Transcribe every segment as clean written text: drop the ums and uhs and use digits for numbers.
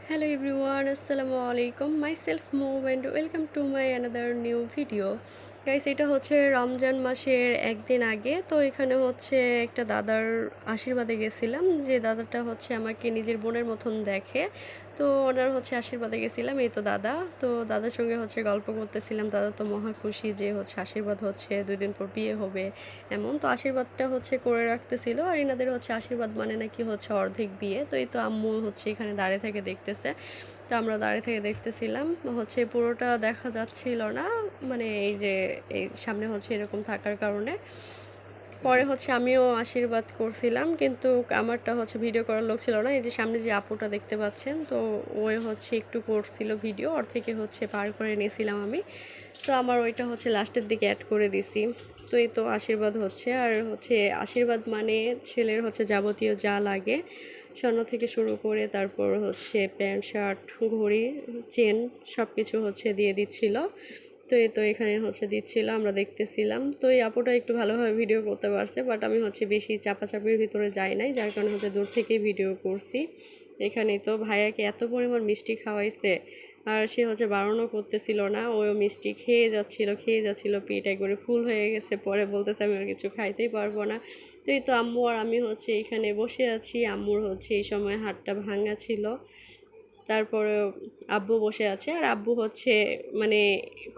Hello everyone, Assalamu alaikum. Myself Move and welcome to my another new video. Guys এটা হচ্ছে রমজান মাসের একদিন আগে তো এখানে হচ্ছে একটা দাদার আশীর্বাদে গেছিলাম যে দাদাটা হচ্ছে আমাকে নিজের বোনের মতন দেখে তো ওনার হচ্ছে আশীর্বাদে গেছিলাম এই তো দাদা তো দাদার সঙ্গে হচ্ছে গল্প করতেছিলাম দাদা তো মহা খুশি যে হচ্ছে আশীর্বাদ হচ্ছে 2 দিন পর বিয়ে হবে এমন তো আশীর্বাদটা হচ্ছে করে রাখতেছিল আর এনাদের হচ্ছে আশীর্বাদ মানে নাকি হচ্ছে অর্ধেক বিয়ে তো এই তো আম্মু হচ্ছে এখানে দাঁড়িয়ে থেকে দেখতেছে তো আমরা দাঁড়িয়ে থেকে দেখতেছিলাম হচ্ছে পুরোটা দেখা যাচ্ছিল না মানে এই যে এই সামনে হচ্ছে এরকম থাকার কারণে পরে হচ্ছে আমিও আশীর্বাদ করছিলাম কিন্তু আমারটা হচ্ছে ভিডিও করার লোক ছিল না এই যে সামনে যে আপুটা দেখতে পাচ্ছেন তো ওই হচ্ছে একটু করছিল ভিডিও ওর থেকে হচ্ছে পার করে নিয়েছিলাম আমি তো আমার ওইটা হচ্ছে লাস্টের দিকে অ্যাড করে দিছি তো এই তো আশীর্বাদ হচ্ছে আর হচ্ছে আশীর্বাদ মানে ছেলের হচ্ছে যাবতীয় যা লাগে স্বর্ণ থেকে শুরু করে তারপর হচ্ছে প্যান্ট শার্ট ঘড়ি চেন সব কিছু হচ্ছে দিয়ে দিচ্ছিল তো এই তো এখানে হচ্ছে দিচ্ছিল আমরা দেখতেছিলাম তো এই আপুটা একটু ভালোভাবে ভিডিও করতে পারছে বাট আমি হচ্ছে বেশি চাপাচাপির ভিতরে যাই নাই যার কারণে হচ্ছে দূর থেকেই ভিডিও করছি এখানে তো ভাইয়াকে এত পরিমাণ মিষ্টি খাওয়াইছে আর সে হচ্ছে বারণও করতেছিল না ও মিষ্টি খেয়ে যাচ্ছিল পেট একবারে ফুল হয়ে গেছে পরে বলতেছে আমি আর কিছু খাইতেই পারবো না তো এই তো আম্মু আর আমি হচ্ছে এখানে বসে আছি আম্মুর হচ্ছে এই সময় হাতটা ভাঙা ছিল তারপরে আব্বু বসে আছে আর আব্বু হচ্ছে মানে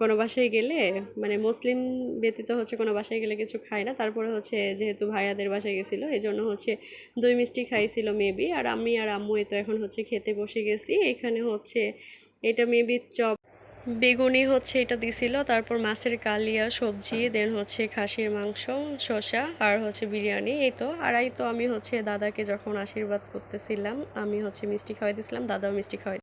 কোনো বাসায় গেলে মানে মুসলিম ব্যতীত হচ্ছে কোনো বাসায় গেলে কিছু খায় না তারপরে হচ্ছে যেহেতু ভাইয়াদের বাসায় গেছিলো এই জন্য হচ্ছে দই মিষ্টি খাইছিল মেবি আর আমি আর আম্মু তো এখন হচ্ছে খেতে বসে গেছি এখানে হচ্ছে এটা মেবি চপ বেগুনি হচ্ছে এটা দিছিল তারপর মাছের কালিয়া সবজি দেন হচ্ছে খাসির মাংস শসা আর হচ্ছে বিরিয়ানি এই তো আর এই তো আমি হচ্ছে দাদাকে যখন আশীর্বাদ করতেছিলাম আমি হচ্ছে মিষ্টি খাওয়াই দিয়েছিলাম দাদাও মিষ্টি খাওয়াই